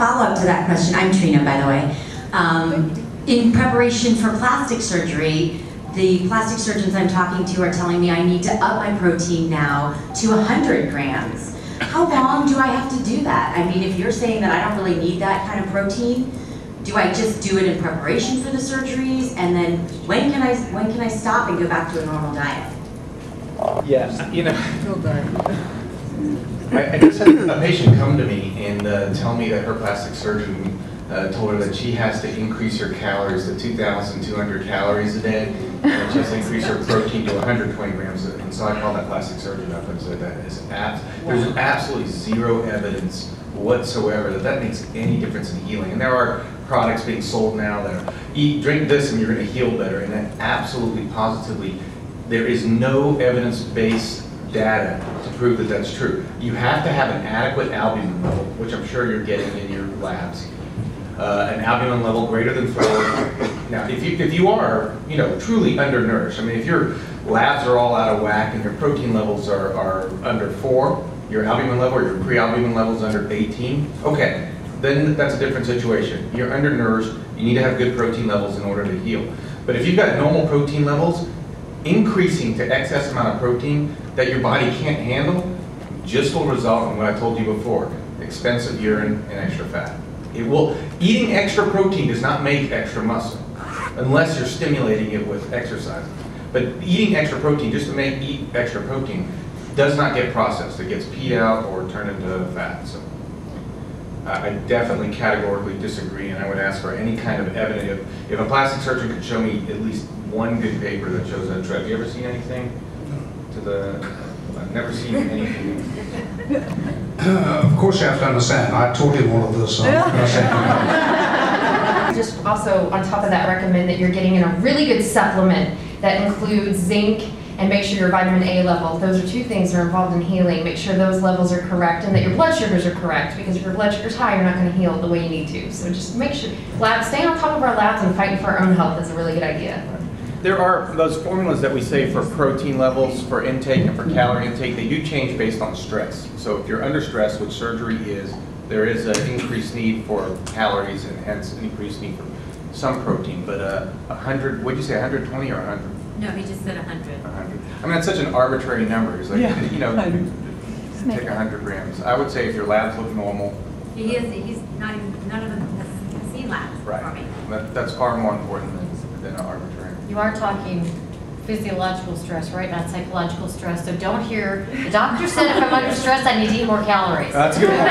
follow-up to that question. I'm Trina, by the way. In preparation for plastic surgery, the plastic surgeons I'm talking to are telling me I need to up my protein now to 100 grams. How long do I have to do that? I mean, if you're saying that I don't really need that kind of protein, do I just do it in preparation for the surgeries? And then when can I stop and go back to a normal diet? Yeah, you know, I just had a patient come to me and tell me that her plastic surgeon told her that she has to increase her calories to 2,200 calories a day, and she has to increase her protein to 120 grams a day. And so I called that plastic surgeon up and said that is there's absolutely zero evidence whatsoever that makes any difference in healing. And there are products being sold now that are, drink this and you're going to heal better, and that absolutely, positively, there is no evidence-based data to prove that that's true. You have to have an adequate albumin level, which I'm sure you're getting in your labs. An albumin level greater than 4. Now, if you are, you know, truly undernourished, I mean, if your labs are all out of whack and your protein levels are under 4, your albumin level or your pre-albumin level is under 18, okay, then that's a different situation. You're undernourished, you need to have good protein levels in order to heal. But if you've got normal protein levels, increasing to excess amount of protein that your body can't handle just will result in what I told you before, expensive urine and extra fat. Eating extra protein does not make extra muscle unless you're stimulating it with exercise. But eating extra protein just to eat extra protein does not get processed. It gets peed out or turned into fat. So I definitely categorically disagree, and I would ask for any kind of evidence. If a plastic surgeon could show me at least one good paper that shows that trend. Have you ever seen anything I've never seen anything. Of course you have to understand, I taught him all of this. Just also, on top of that, recommend that you're getting in a really good supplement that includes zinc, and make sure your vitamin A level, those are two things that are involved in healing. Make sure those levels are correct and that your blood sugars are correct, because if your blood sugar's high, you're not going to heal the way you need to. So just make sure, staying on top of our labs and fighting for our own health is a really good idea. There are those formulas that we say for protein levels, for intake, and for calorie intake. They do change based on stress. So if you're under stress, which surgery is, there is an increased need for calories and hence an increased need for some protein. But 100, what'd you say, 120 or 100? No, he just said 100. 100. I mean, that's such an arbitrary number. It's like, you know, take 100 grams. I would say if your labs look normal. He's not even, none of them has seen labs for me. That's far more important than an arbitrary. You are talking physiological stress, right? Not psychological stress. So don't hear, the doctor said if I'm under stress, I need to eat more calories. That's a good point.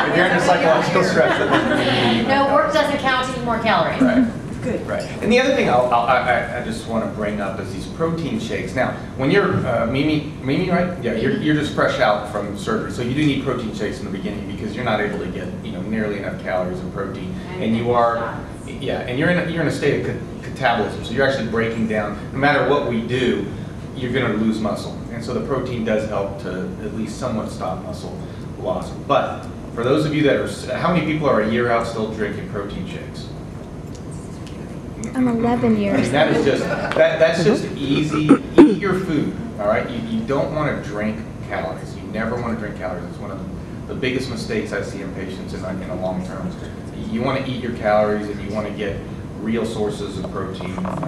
If you're under psychological stress, no, work doesn't count to eat more calories. Right. Good. Right. And the other thing I just want to bring up is these protein shakes. Now, when you're, Mimi, right? Yeah, you're just fresh out from surgery. So you do need protein shakes in the beginning because you're not able to get, you know, nearly enough calories of protein. And you are, and you're in a state of catabolism. So you're actually breaking down, no matter what we do, you're going to lose muscle. And so the protein does help to at least somewhat stop muscle loss. But for those of you that are, how many people are a year out still drinking protein shakes? I'm 11 years. I mean, that is just, that's just easy. Eat your food, all right? You don't want to drink calories. You never want to drink calories. It's one of the biggest mistakes I see in patients in a long term. You want to eat your calories and you want to get real sources of protein that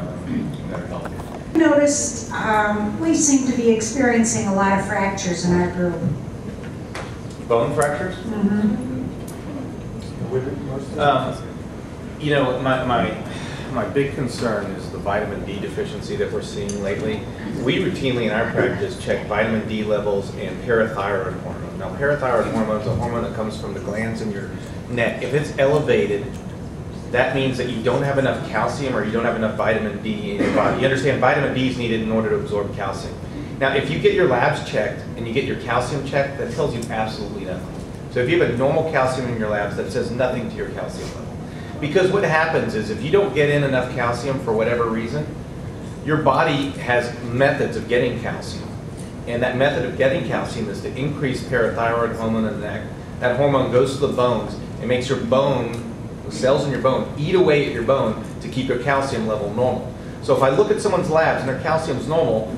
are healthy. Noticed we seem to be experiencing a lot of fractures in our group. Bone fractures? Mm-hmm. You know, my big concern is the vitamin D deficiency that we're seeing lately. We routinely in our practice check vitamin D levels and parathyroid hormone. Now, parathyroid hormone is a hormone that comes from the glands in your neck. If it's elevated, that means that you don't have enough calcium or you don't have enough vitamin D in your body. You understand, vitamin D is needed in order to absorb calcium. Now, if you get your labs checked and you get your calcium checked, that tells you absolutely nothing. So if you have a normal calcium in your labs, that says nothing to your calcium level. Because what happens is if you don't get in enough calcium for whatever reason, your body has methods of getting calcium. And that method of getting calcium is to increase parathyroid hormone in the neck. That hormone goes to the bones and makes your bone, the cells in your bone, eat away at your bone to keep your calcium level normal. So if I look at someone's labs and their calcium's normal,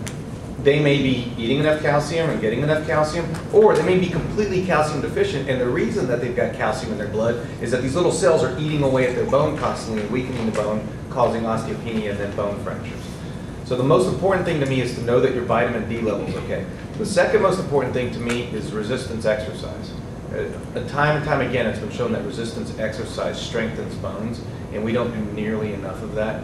they may be eating enough calcium and getting enough calcium, or they may be completely calcium deficient, and the reason that they've got calcium in their blood is that these little cells are eating away at their bone constantly and weakening the bone, causing osteopenia and then bone fractures. So the most important thing to me is to know that your vitamin D level is okay. The second most important thing to me is resistance exercise. Time and time again, it's been shown that resistance exercise strengthens bones, and we don't do nearly enough of that.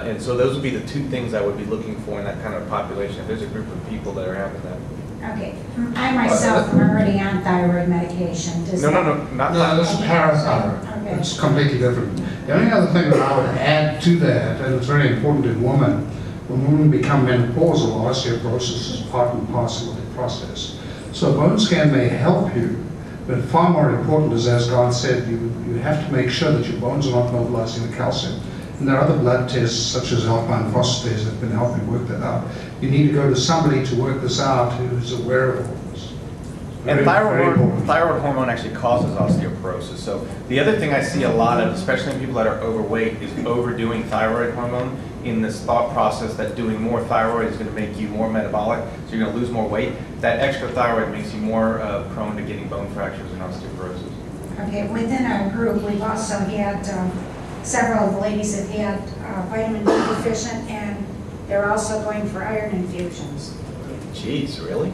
And so those would be the two things I would be looking for in that kind of population. If there's a group of people that are having that. Okay, I myself am already on thyroid medication. Does No, that- not No, that's parathyroid. Okay. It's completely different. The only other thing that I would add to that, and it's very important in women, when women become menopausal, osteoporosis is part and parcel of the process. So a bone scan may help you, but far more important is, as Garth said, you have to make sure that your bones are not mobilizing the calcium. And there are other blood tests, such as alkaline phosphatase, that can help you work that out. You need to go to somebody to work this out who's aware of all this. And Very, very important. thyroid hormone actually causes osteoporosis. So the other thing I see a lot of, especially in people that are overweight, is overdoing thyroid hormone in this thought process that doing more thyroid is going to make you more metabolic, so you're going to lose more weight. That extra thyroid makes you more prone to getting bone fractures and osteoporosis. Okay, within our group, we've also had several of the ladies have had vitamin D deficient, and they're also going for iron infusions. Jeez, really?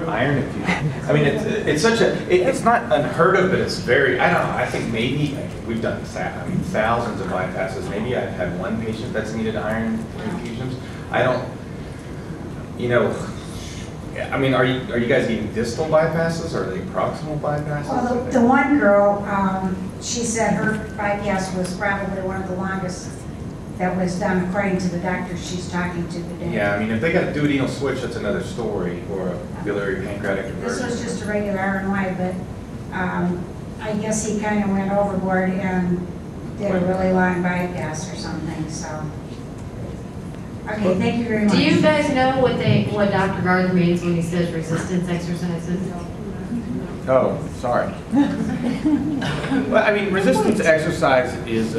Iron infusion. I mean, it's such a, it's not unheard of, but it's very, I don't know, I think maybe, we've done thousands of bypasses. Maybe I've had one patient that's needed iron infusions. I don't, you know, I mean, are you guys getting distal bypasses, or are they proximal bypasses? Well, the one girl, she said her bypass was probably one of the longest that was done according to the doctor she's talking to today. Yeah, I mean, if they got a duodenal switch, that's another story, or a biliary pancreatic This conversion. was just a regular RNY, but I guess he kind of went overboard and did a really long bypass or something, so. Okay, thank you very much. Do you guys know what Dr. Garth means when he says resistance exercises? Oh, sorry. Well, I mean, resistance exercise is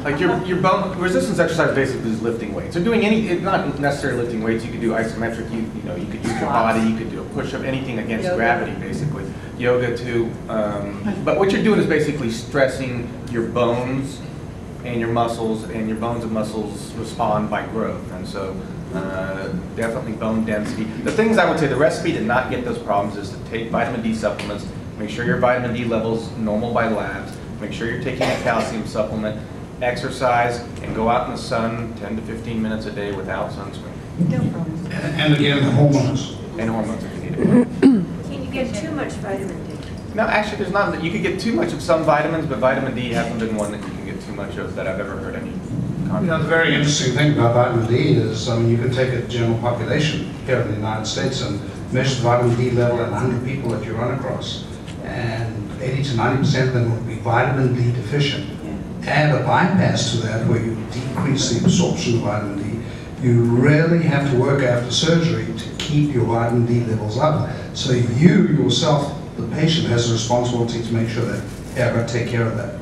like your bone resistance exercise basically is lifting weights. So doing it's not necessarily lifting weights. You could do isometric. You know, you could use your body. You could do a push-up. Anything against gravity, basically. Yoga too. But what you're doing is basically stressing your bones and your muscles, and your bones and muscles respond by growth. And so definitely bone density. The things I would say, the recipe to not get those problems is to take vitamin D supplements, make sure your vitamin D level's normal by labs, make sure you're taking a calcium supplement, exercise, and go out in the sun 10 to 15 minutes a day without sunscreen. And again, the hormones. And hormones if you need it. Can you get too much vitamin D? No, actually there's not. You could get too much of some vitamins, but vitamin D hasn't been one that you can get too much of that I've ever heard any. You know, the very interesting thing about vitamin D is, you can take a general population here in the United States and measure the vitamin D level in 100 people that you run across, and 80 to 90% of them will be vitamin D deficient. Add a bypass to that where you decrease the absorption of vitamin D. You really have to work after surgery to keep your vitamin D levels up. So you yourself, the patient, has a responsibility to make sure that, yeah, I've got to take care of that.